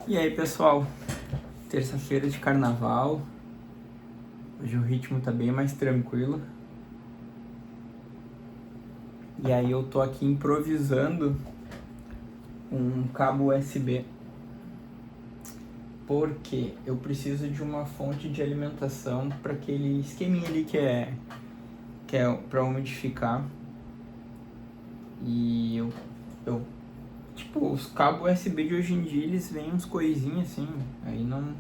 E aí, pessoal, terça-feira de carnaval. Hoje o ritmo tá bem mais tranquilo. E aí eu tô aqui improvisando um cabo USB. Porque eu preciso de uma fonte de alimentação para aquele esqueminha ali que é para umidificar. E eu tipo, os cabos USB de hoje em dia, eles vêm uns coisinhas assim, aí não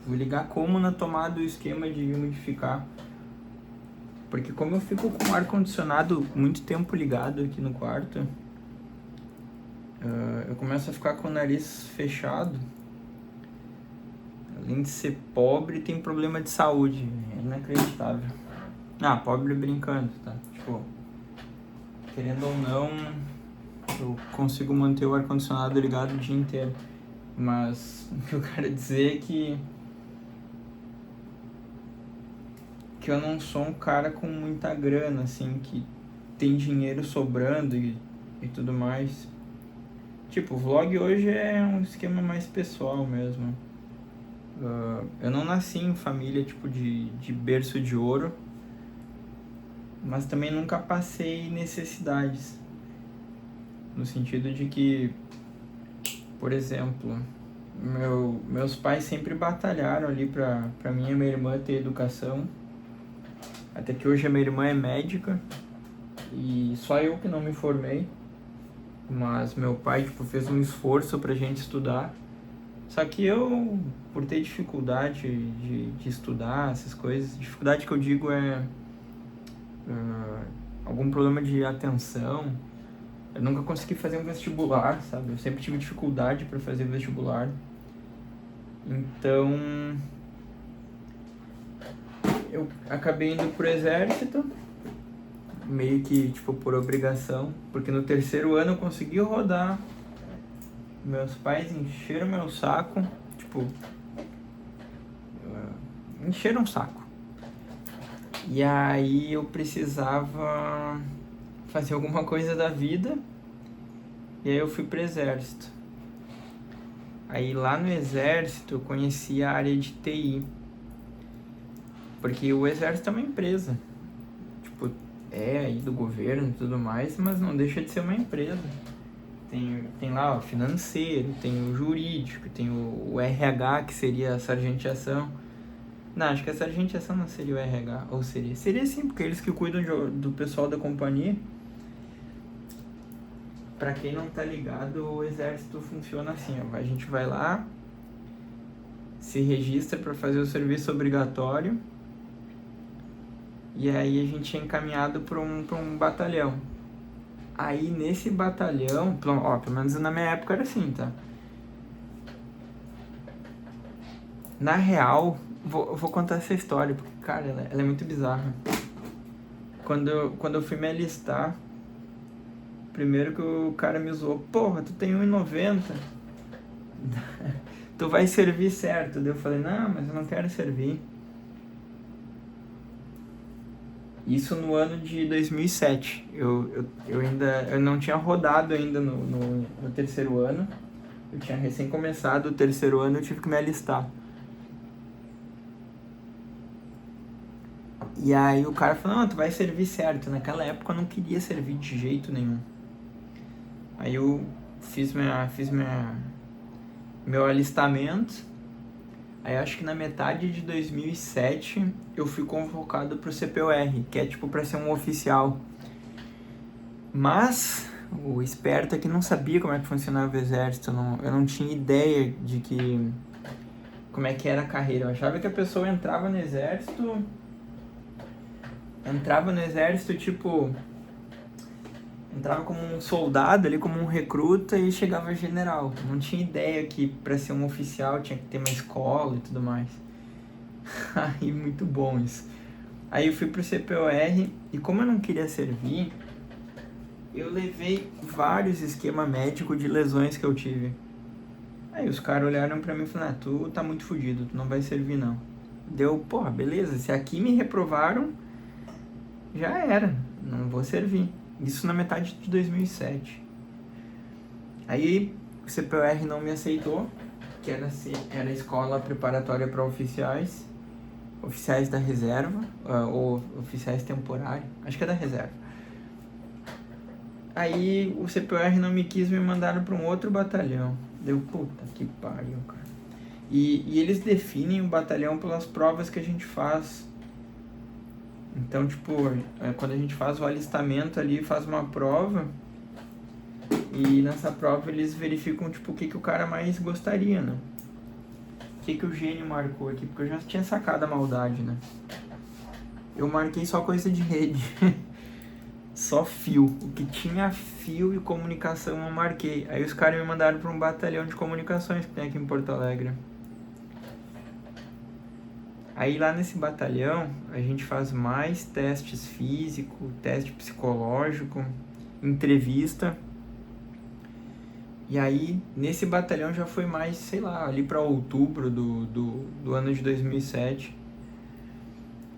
vou ligar como na tomada do esquema de umidificar. Porque como eu fico com o ar-condicionado muito tempo ligado aqui no quarto, eu começo a ficar com o nariz fechado. Além de ser pobre, tem problema de saúde. É inacreditável. Ah, pobre brincando, tá? Tipo, querendo ou não, eu consigo manter o ar-condicionado ligado o dia inteiro. Mas o que eu quero dizer é que eu não sou um cara com muita grana, assim, que tem dinheiro sobrando e tudo mais. Tipo, o vlog hoje é um esquema mais pessoal mesmo. Eu não nasci em família, tipo, de berço de ouro, mas também nunca passei necessidades. No sentido de que, por exemplo, meus pais sempre batalharam ali pra mim e minha irmã ter educação. Até que hoje a minha irmã é médica e só eu que não me formei. Mas meu pai, tipo, fez um esforço pra gente estudar. Só que eu, por ter dificuldade de estudar essas coisas, dificuldade que eu digo é algum problema de atenção. Eu nunca consegui fazer um vestibular, sabe? Eu sempre tive dificuldade para fazer vestibular. Então, eu acabei indo pro exército, meio que, tipo, por obrigação. Porque no terceiro ano eu consegui rodar. Meus pais encheram meu saco, tipo, encheram o saco. E aí eu precisava fazer alguma coisa da vida, e aí eu fui pro exército. Aí lá no exército eu conheci a área de TI, porque o exército é uma empresa, tipo, é aí do governo e tudo mais, mas não deixa de ser uma empresa. Tem lá o financeiro, tem o jurídico, tem o RH, que seria a sargentiação. Não, acho que a sargentiação não seria o RH, ou seria? Seria sim, porque eles que cuidam do pessoal da companhia. Pra quem não tá ligado, o exército funciona assim, ó. A gente vai lá, se registra pra fazer o serviço obrigatório, e aí a gente é encaminhado pra um batalhão. Aí nesse batalhão, ó, pelo menos na minha época era assim, tá? Na real, vou contar essa história, porque, cara, ela é muito bizarra. Quando eu fui me alistar, primeiro que o cara me zoou, porra, tu tem 1,90, tu vai servir certo. Daí eu falei, não, mas eu não quero servir. Isso no ano de 2007. Eu não tinha rodado ainda no terceiro ano. Eu tinha recém começado o terceiro ano, eu tive que me alistar. E aí o cara falou, não, tu vai servir certo. Naquela época eu não queria servir de jeito nenhum. Aí eu fiz meu alistamento. Aí acho que na metade de 2007 eu fui convocado pro CPUR, que é tipo pra ser um oficial. Mas o esperto é que não sabia como é que funcionava o exército. Eu não tinha ideia de como é que era a carreira. Eu achava que a pessoa entrava no exército tipo, entrava como um soldado ali, como um recruta, e chegava general. Não tinha ideia que pra ser um oficial tinha que ter uma escola e tudo mais. Aí muito bom isso. Aí eu fui pro CPUR, e como eu não queria servir, eu levei vários esquemas médicos de lesões que eu tive. Aí os caras olharam pra mim e falaram, tu tá muito fudido, tu não vai servir não. Deu, porra, beleza, se aqui me reprovaram, já era, não vou servir. Isso na metade de 2007. Aí o CPUR não me aceitou, que era escola preparatória para oficiais da reserva, ou oficiais temporários, acho que é da reserva. Aí o CPR não me quis, me mandaram para um outro batalhão. Deu, puta que pariu, cara. E eles definem o batalhão pelas provas que a gente faz. Então, tipo, quando a gente faz o alistamento ali, faz uma prova, e nessa prova eles verificam, tipo, o que o cara mais gostaria, né? O que o gênio marcou aqui, porque eu já tinha sacado a maldade, né? Eu marquei só coisa de rede. Só fio. O que tinha fio e comunicação eu marquei. Aí os caras me mandaram para um batalhão de comunicações que tem aqui em Porto Alegre. Aí lá nesse batalhão a gente faz mais testes físicos, teste psicológico, entrevista. E aí nesse batalhão já foi mais, sei lá, ali para outubro do ano de 2007.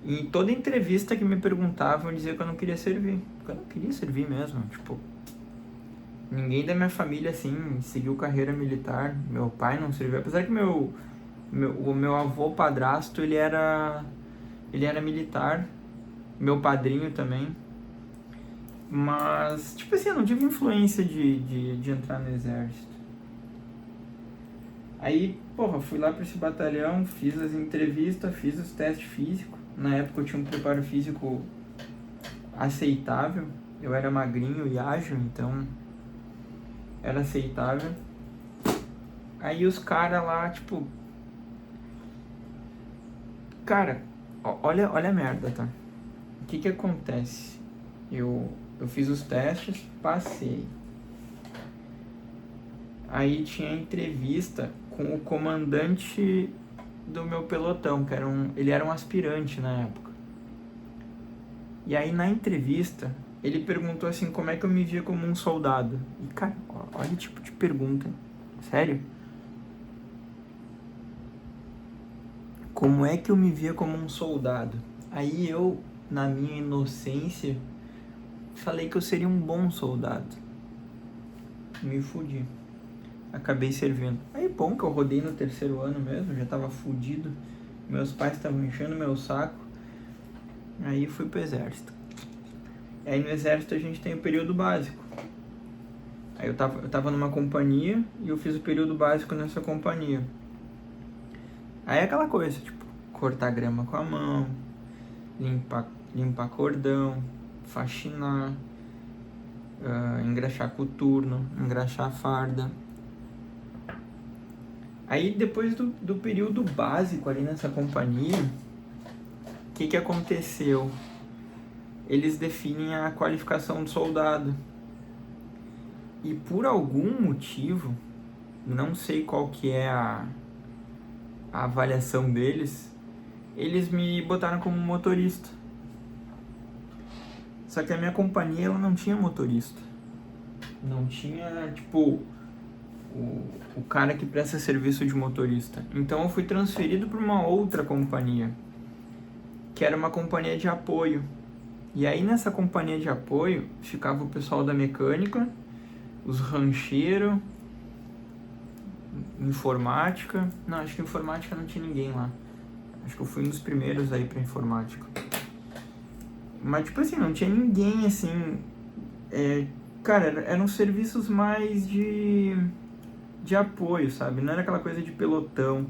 E em toda entrevista que me perguntavam eu dizia que eu não queria servir. Porque eu não queria servir mesmo, tipo... Ninguém da minha família, assim, seguiu carreira militar. Meu pai não serviu. Apesar que o meu avô padrasto, ele era militar. Meu padrinho também. Mas, tipo assim, eu não tive influência de entrar no exército. Aí, porra, fui lá pra esse batalhão, fiz as entrevistas, fiz os testes físicos. Na época eu tinha um preparo físico aceitável. Eu era magrinho e ágil, então era aceitável. Aí os caras lá, tipo... Cara, olha a merda, tá? O que acontece? Eu fiz os testes, passei. Aí tinha entrevista com o comandante do meu pelotão, que ele era um aspirante na época. E aí na entrevista, ele perguntou assim, como é que eu me via como um soldado? E cara, olha o tipo de pergunta, sério? Como é que eu me via como um soldado? Aí eu, na minha inocência, falei que eu seria um bom soldado. Me fudi. Acabei servindo. Aí bom que eu rodei no 3º ano mesmo, já tava fudido. Meus pais estavam enchendo meu saco. Aí fui pro exército. E aí no exército a gente tem o período básico. Aí eu tava numa companhia e eu fiz o período básico nessa companhia. Aí é aquela coisa, tipo, cortar grama com a mão, limpar cordão, faxinar, engraxar coturno, engraxar farda. Aí depois do período básico ali nessa companhia, o que aconteceu? Eles definem a qualificação do soldado. E por algum motivo, não sei qual que é a avaliação deles, eles me botaram como motorista. Só que a minha companhia, ela não tinha motorista. Não tinha, tipo, o cara que presta serviço de motorista. Então eu fui transferido para uma outra companhia, que era uma companhia de apoio. E aí nessa companhia de apoio ficava o pessoal da mecânica, os rancheiros, informática. Não, acho que informática não tinha ninguém lá. Acho que eu fui um dos primeiros aí pra informática. Mas tipo assim, não tinha ninguém assim. Cara, eram serviços mais de apoio, sabe? Não era aquela coisa de pelotão.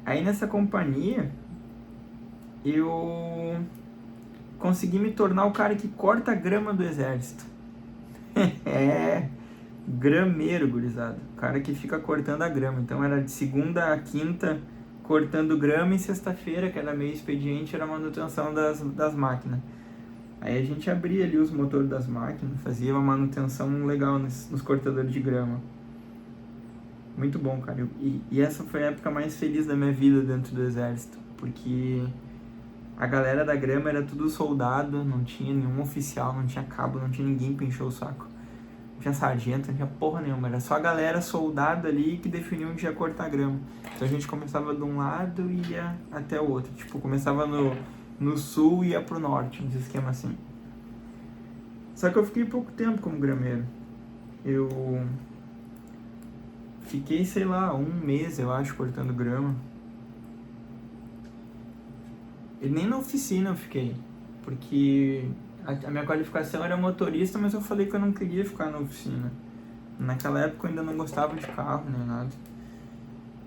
Aí nessa companhia eu consegui me tornar o cara que corta a grama do exército. Grameiro, gurizada. O cara que fica cortando a grama. Então era de segunda a quinta cortando grama, e sexta-feira, que era meio expediente, era manutenção das máquinas. Aí a gente abria ali os motores das máquinas, fazia uma manutenção legal nos cortadores de grama. Muito bom, cara. E essa foi a época mais feliz da minha vida dentro do exército, porque a galera da grama era tudo soldado, não tinha nenhum oficial, não tinha cabo, não tinha ninguém pra encher o saco. Não tinha sargento, não tinha porra nenhuma, era só a galera soldado ali que definiu onde ia cortar grama. Então a gente começava de um lado e ia até o outro. Tipo, começava no sul e ia pro norte, um esquema assim. Só que eu fiquei pouco tempo como grameiro. Eu Fiquei, sei lá, 1 mês, eu acho, cortando grama. E nem na oficina eu fiquei, porque a minha qualificação era motorista, mas eu falei que eu não queria ficar na oficina. Naquela época eu ainda não gostava de carro nem nada.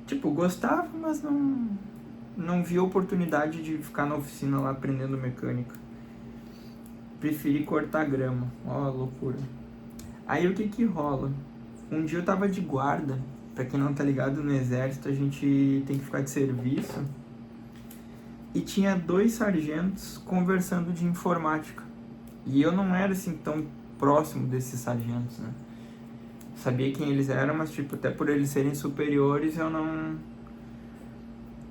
Tipo, gostava, mas não vi oportunidade de ficar na oficina lá aprendendo mecânica. Preferi cortar grama, ó, loucura. Aí o que que rola? Um dia eu tava de guarda, pra quem não tá ligado, no exército a gente tem que ficar de serviço. E tinha 2 sargentos conversando de informática. E eu não era assim tão próximo desses sargentos, né? Sabia quem eles eram, mas tipo, até por eles serem superiores, eu não...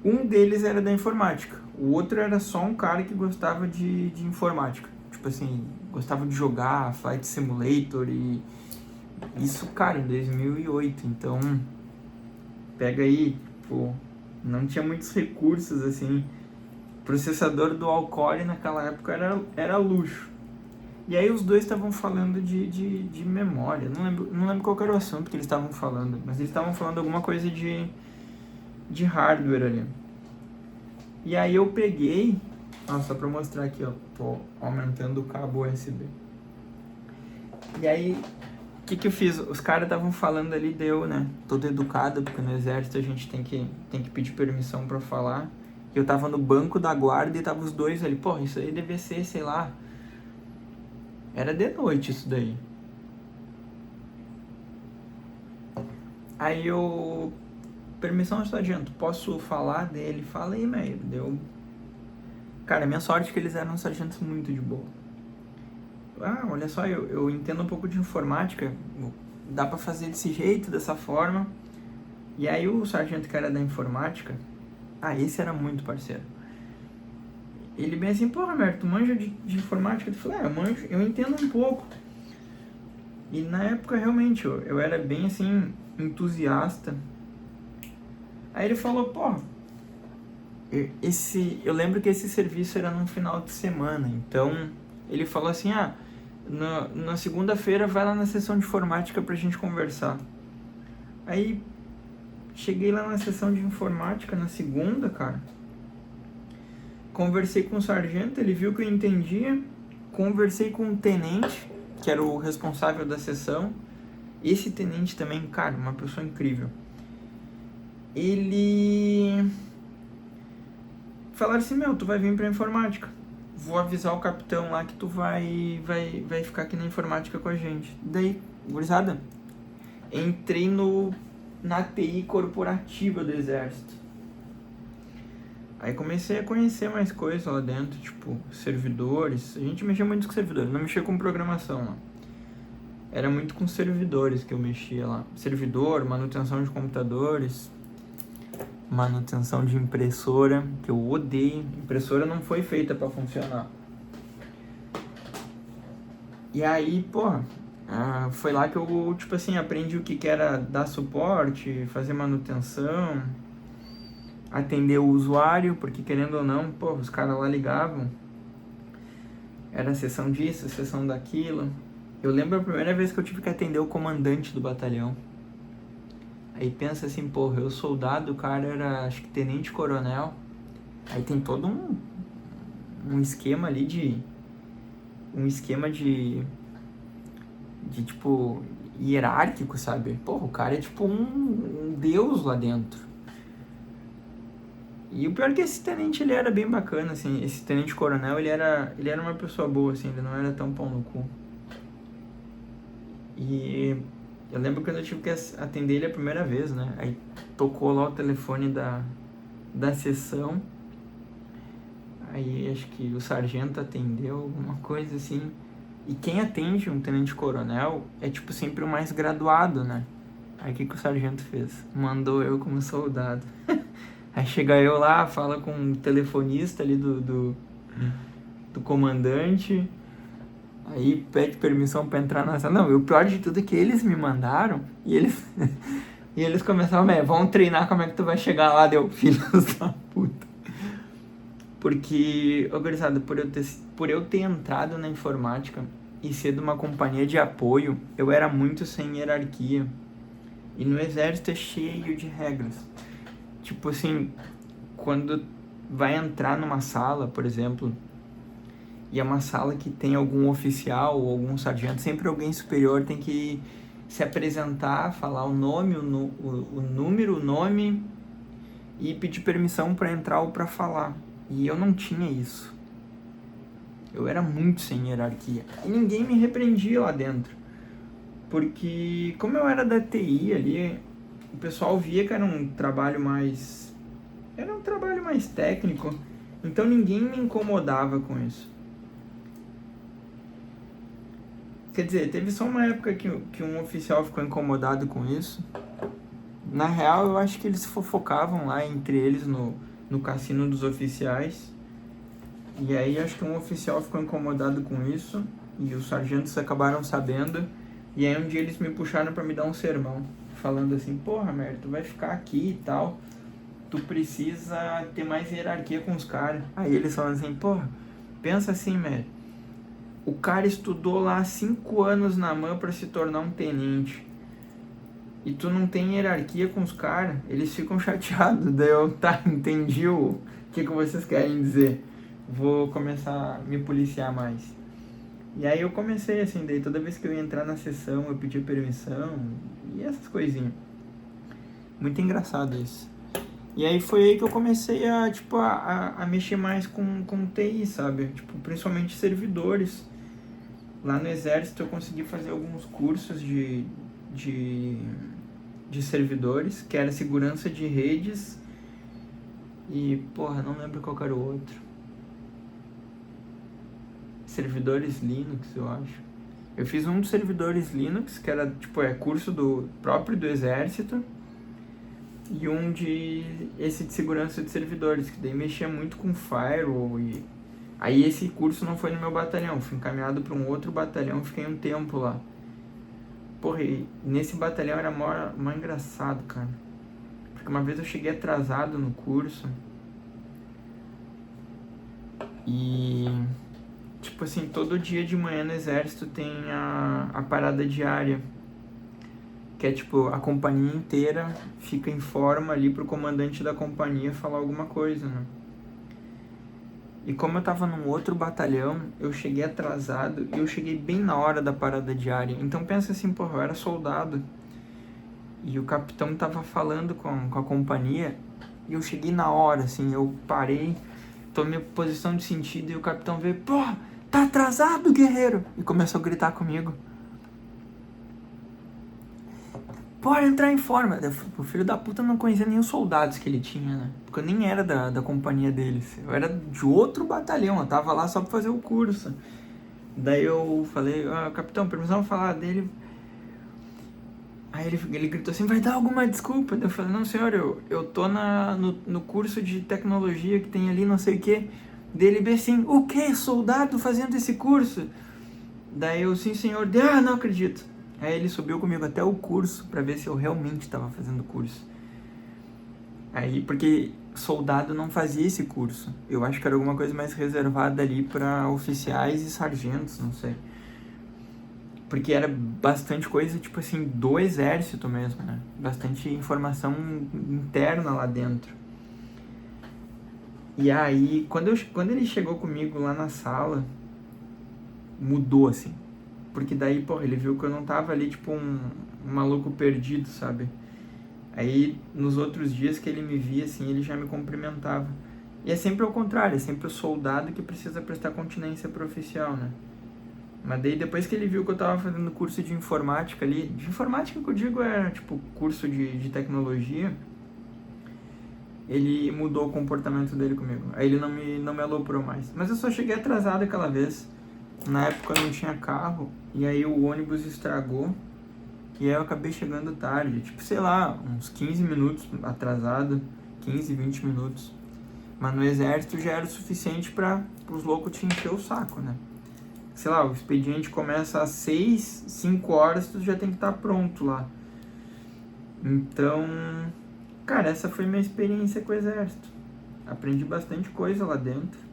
Um deles era da informática, o outro era só um cara que gostava de informática. Tipo assim, gostava de jogar Flight Simulator e... Isso, cara, em 2008, então... Pega aí, tipo... Não tinha muitos recursos, assim... Processador dual core naquela época era luxo. E aí os dois estavam falando de memória. Não lembro qual era o assunto que eles estavam falando, mas eles estavam falando alguma coisa de hardware ali. E aí eu peguei, só pra mostrar aqui, ó, tô aumentando o cabo USB. E aí, o que eu fiz? Os caras estavam falando ali, deu, né, todo educado, porque no exército a gente tem que pedir permissão pra falar. E eu tava no banco da guarda e tava os dois ali, pô, isso aí devia ser, sei lá, era de noite isso daí. Aí eu... Permissão, sargento, posso falar dele? Falei, meio, deu... Cara, minha sorte é que eles eram sargentos muito de boa. Olha só, eu entendo um pouco de informática, dá pra fazer desse jeito, dessa forma. E aí o sargento que era da informática, esse era muito parceiro. Ele bem assim, porra, Roberto, tu manja de informática? Eu falei, eu manjo, eu entendo um pouco. E na época, realmente, eu era bem, assim, entusiasta. Aí ele falou, porra, eu lembro que esse serviço era num final de semana. Então, ele falou assim, na segunda-feira vai lá na sessão de informática pra gente conversar. Aí, cheguei lá na sessão de informática na segunda, cara. Conversei com o sargento, ele viu que eu entendia. Conversei com o tenente, que era o responsável da sessão. Esse tenente também, cara, uma pessoa incrível. Ele... Falaram assim, tu vai vir pra informática. Vou avisar o capitão lá que tu vai ficar aqui na informática com a gente. Daí, gurizada, entrei na TI corporativa do exército. Aí comecei a conhecer mais coisas lá dentro, tipo, servidores. A gente mexia muito com servidores, não mexia com programação lá. Era muito com servidores que eu mexia lá. Servidor, manutenção de computadores, manutenção de impressora, que eu odeio. Impressora não foi feita pra funcionar. E aí, foi lá que eu, tipo assim, aprendi o que era dar suporte, fazer manutenção, atender o usuário, porque querendo ou não, os caras lá ligavam. Era sessão disso, sessão daquilo. Eu lembro a primeira vez que eu tive que atender o comandante do batalhão. Aí pensa assim, eu soldado, o cara era, acho que tenente coronel. Aí tem todo um esquema ali um esquema de tipo, hierárquico, sabe? O cara é tipo um deus lá dentro. E o pior é que esse tenente, ele era bem bacana, assim. Esse tenente coronel, ele era uma pessoa boa, assim. Ele não era tão pão no cu. E eu lembro quando eu tive que atender ele a primeira vez, né? Aí tocou lá o telefone da sessão. Aí acho que o sargento atendeu, alguma coisa assim. E quem atende um tenente coronel é tipo sempre o mais graduado, né? Aí o que o sargento fez? Mandou eu como soldado. Aí chega eu lá, fala com o telefonista ali do comandante, aí pede permissão pra entrar na sala. Não, e o pior de tudo é que eles me mandaram e eles começaram, vamos treinar como é que tu vai chegar lá, deu, filhos da puta. Porque, gurizada, por eu ter entrado na informática e ser de uma companhia de apoio, eu era muito sem hierarquia. E no exército é cheio de regras. Tipo assim, quando vai entrar numa sala, por exemplo, e é uma sala que tem algum oficial ou algum sargento, sempre alguém superior tem que se apresentar, falar o nome, o número, o nome e pedir permissão para entrar ou para falar. E eu não tinha isso. Eu era muito sem hierarquia. E ninguém me repreendia lá dentro. Porque como eu era da TI ali, o pessoal via que era um trabalho mais técnico. Então ninguém me incomodava com isso. Quer dizer, teve só uma época que um oficial ficou incomodado com isso. Na real, eu acho que eles fofocavam lá entre eles no cassino dos oficiais. E aí acho que um oficial ficou incomodado com isso. E os sargentos acabaram sabendo. E aí um dia eles me puxaram pra me dar um sermão. Falando assim, porra, merda, tu vai ficar aqui e tal. Tu precisa ter mais hierarquia com os caras. Aí eles falam assim, porra, pensa assim, merda. O cara estudou lá 5 anos na MAN pra se tornar um tenente. E tu não tem hierarquia com os caras, eles ficam chateados. Daí eu, tá, entendi o que vocês querem dizer. Vou começar a me policiar mais. E aí eu comecei assim, daí toda vez que eu ia entrar na sessão, eu pedia permissão e essas coisinhas. Muito engraçado isso. E aí foi aí que eu comecei a mexer mais com TI, sabe? Tipo, principalmente servidores. Lá no exército eu consegui fazer alguns cursos de servidores, que era segurança de redes e, porra, não lembro qual era o outro. Servidores Linux, eu acho. Eu fiz um dos servidores Linux, que era, tipo, curso próprio do exército, e um esse de segurança de servidores, que daí mexia muito com firewall. E aí esse curso não foi no meu batalhão, fui encaminhado para um outro batalhão, fiquei um tempo lá. Porra, e nesse batalhão era mó engraçado, cara. Porque uma vez eu cheguei atrasado no curso. E, tipo assim, todo dia de manhã no exército tem a parada diária. Que é tipo, a companhia inteira fica em forma ali pro comandante da companhia falar alguma coisa, né? E como eu tava num outro batalhão, eu cheguei atrasado e eu cheguei bem na hora da parada diária. Então pensa assim, porra, eu era soldado e o capitão tava falando com a companhia e eu cheguei na hora, assim, eu parei, tomei posição de sentido e o capitão veio, porra, tá atrasado, guerreiro! E começou a gritar comigo. Pode entrar em forma. O filho da puta não conhecia nem os soldados que ele tinha, né? Porque eu nem era da companhia deles. Eu era de outro batalhão. Eu tava lá só pra fazer o curso. Daí eu falei, capitão, precisamos falar dele. Aí ele gritou assim, vai dar alguma desculpa? Daí eu falei, não senhor, eu tô no curso de tecnologia que tem ali, não sei o que. Daí ele veio assim, o que? Soldado fazendo esse curso? Daí eu, sim senhor. Daí, não acredito. Aí ele subiu comigo até o curso pra ver se eu realmente estava fazendo o curso. Aí, porque soldado não fazia esse curso. Eu acho que era alguma coisa mais reservada ali pra oficiais e sargentos, não sei. Porque era bastante coisa, tipo assim, do exército mesmo, né? Bastante informação interna lá dentro. E aí, quando ele chegou comigo lá na sala, mudou, assim. Porque daí, porra, ele viu que eu não tava ali, tipo, um maluco perdido, sabe? Aí, nos outros dias que ele me via, assim, ele já me cumprimentava. E é sempre ao contrário, é sempre o soldado que precisa prestar continência pro oficial, né? Mas daí, depois que ele viu que eu tava fazendo curso de informática ali... De informática que eu digo é, tipo, curso de tecnologia... Ele mudou o comportamento dele comigo. Aí ele não me aloprou mais. Mas eu só cheguei atrasado aquela vez. Na época eu não tinha carro, e aí o ônibus estragou, e aí eu acabei chegando tarde, tipo, sei lá, uns 15 minutos atrasado, 15, 20 minutos. Mas no exército já era o suficiente para os loucos te encher o saco, né? Sei lá, o expediente começa às 6, 5 horas, tu já tem que estar pronto lá. Então, cara, essa foi minha experiência com o exército. Aprendi bastante coisa lá dentro.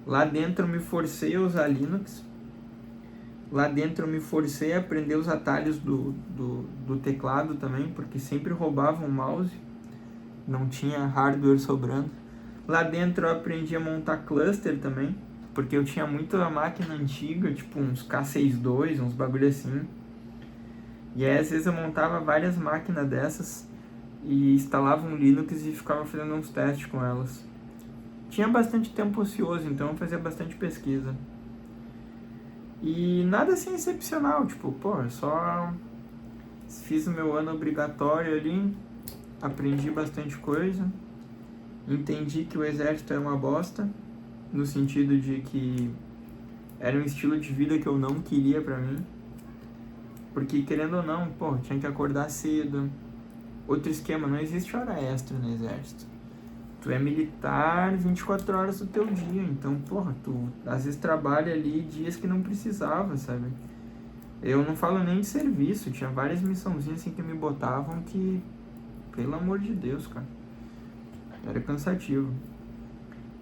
Lá dentro eu me forcei a usar Linux. Lá dentro eu me forcei a aprender os atalhos do teclado também, porque sempre roubavam o mouse, não tinha hardware sobrando. Lá dentro eu aprendi a montar cluster também, porque eu tinha muita máquina antiga, tipo uns K62, uns bagulho assim. E aí às vezes eu montava várias máquinas dessas e instalava um Linux e ficava fazendo uns testes com elas. Tinha bastante tempo ocioso, então eu fazia bastante pesquisa. E nada assim excepcional, tipo, pô, eu só fiz o meu ano obrigatório ali, aprendi bastante coisa, entendi que o exército é uma bosta, no sentido de que era um estilo de vida que eu não queria pra mim, porque querendo ou não, pô, tinha que acordar cedo. Outro esquema, não existe hora extra no exército. Tu é militar 24 horas do teu dia, então, porra, tu às vezes trabalha ali dias que não precisava, sabe? Eu não falo nem de serviço, tinha várias missãozinhas assim que me botavam que, pelo amor de Deus, cara, era cansativo.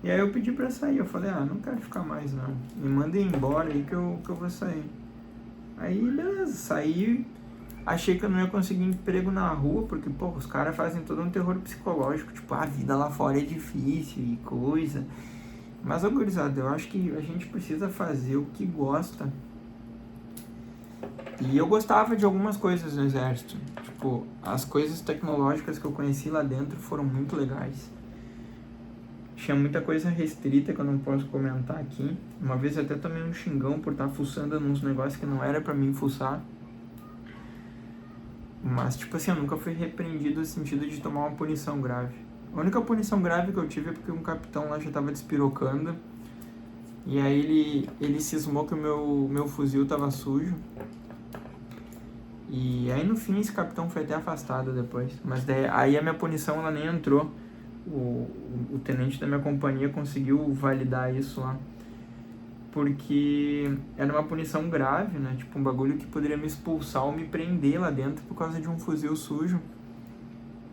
E aí eu pedi pra sair, eu falei, não quero ficar mais não, me mandem embora aí que eu vou sair. Aí, beleza, saí, achei que eu não ia conseguir emprego na rua, porque, pô, os caras fazem todo um terror psicológico, tipo, a vida lá fora é difícil e coisa. Mas, ô gurizada, eu acho que a gente precisa fazer o que gosta. E eu gostava de algumas coisas no exército. Tipo, as coisas tecnológicas que eu conheci lá dentro foram muito legais. Tinha muita coisa restrita que eu não posso comentar aqui. Uma vez eu até tomei um xingão por estar fuçando nos negócios que não era pra mim fuçar. Mas, tipo assim, eu nunca fui repreendido no sentido de tomar uma punição grave. A única punição grave que eu tive é porque um capitão lá já tava despirocando. E aí ele cismou que o meu fuzil tava sujo. E aí no fim esse capitão foi até afastado depois. Mas daí, aí a minha punição ela nem entrou. O tenente da minha companhia conseguiu validar isso lá. Porque era uma punição grave, né? Tipo, um bagulho que poderia me expulsar ou me prender lá dentro por causa de um fuzil sujo.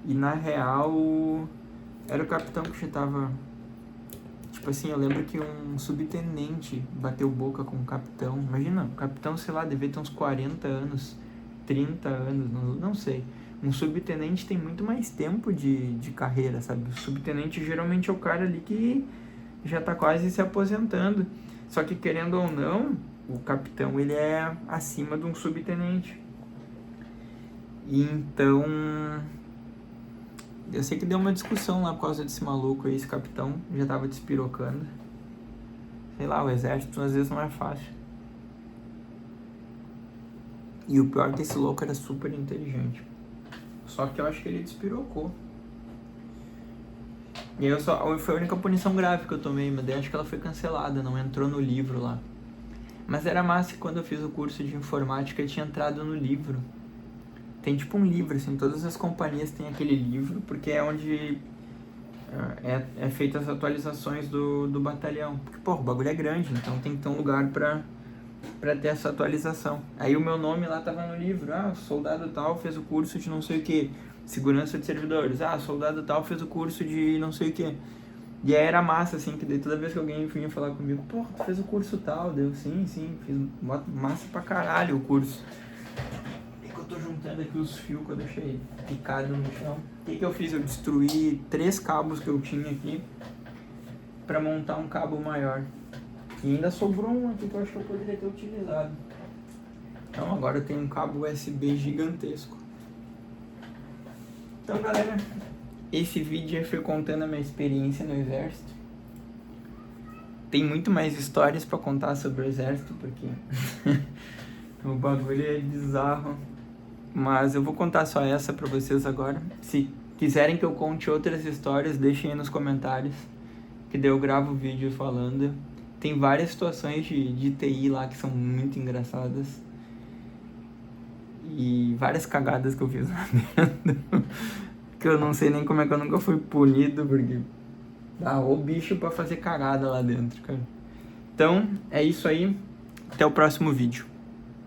E na real, era o capitão que já tava... Tipo assim, eu lembro que um subtenente bateu boca com um capitão. Imagina, o capitão, sei lá, devia ter uns 40 anos, 30 anos, não sei. Um subtenente tem muito mais tempo de carreira, sabe? O subtenente geralmente é o cara ali que já tá quase se aposentando. Só que, querendo ou não, o capitão, ele é acima de um subtenente. E então, eu sei que deu uma discussão lá por causa desse maluco aí, esse capitão já tava despirocando. Sei lá, o exército às vezes não é fácil. E o pior é que esse louco era super inteligente. Só que eu acho que ele despirocou. E aí foi a única punição grave que eu tomei, mas daí acho que ela foi cancelada, não entrou no livro lá. Mas era massa que quando eu fiz o curso de informática eu tinha entrado no livro. Tem tipo um livro, assim, todas as companhias têm aquele livro, porque é onde é feitas as atualizações do batalhão. Porque, pô, o bagulho é grande, então tem que ter um lugar pra ter essa atualização. Aí o meu nome lá tava no livro, soldado tal fez o curso de não sei o que, segurança de servidores, soldado tal fez o curso de não sei o que. E aí era massa, assim, que daí toda vez que alguém vinha falar comigo, pô, tu fez o curso tal, deu, sim, fiz massa pra caralho o curso. E que eu tô juntando aqui os fios que eu deixei picado no chão. O que eu fiz? Eu destruí 3 cabos que eu tinha aqui pra montar um cabo maior. E ainda sobrou um aqui que eu acho que eu poderia ter utilizado. Então agora eu tenho um cabo USB gigantesco. Então, galera, esse vídeo foi contando a minha experiência no exército. Tem muito mais histórias pra contar sobre o exército, porque o bagulho é bizarro. Mas eu vou contar só essa pra vocês agora. Se quiserem que eu conte outras histórias, deixem aí nos comentários, que daí eu gravo o vídeo falando. Tem várias situações de TI lá que são muito engraçadas. E várias cagadas que eu fiz lá dentro. Que eu não sei nem como é que eu nunca fui punido, porque o bicho pra fazer cagada lá dentro, cara. Então, é isso aí. Até o próximo vídeo.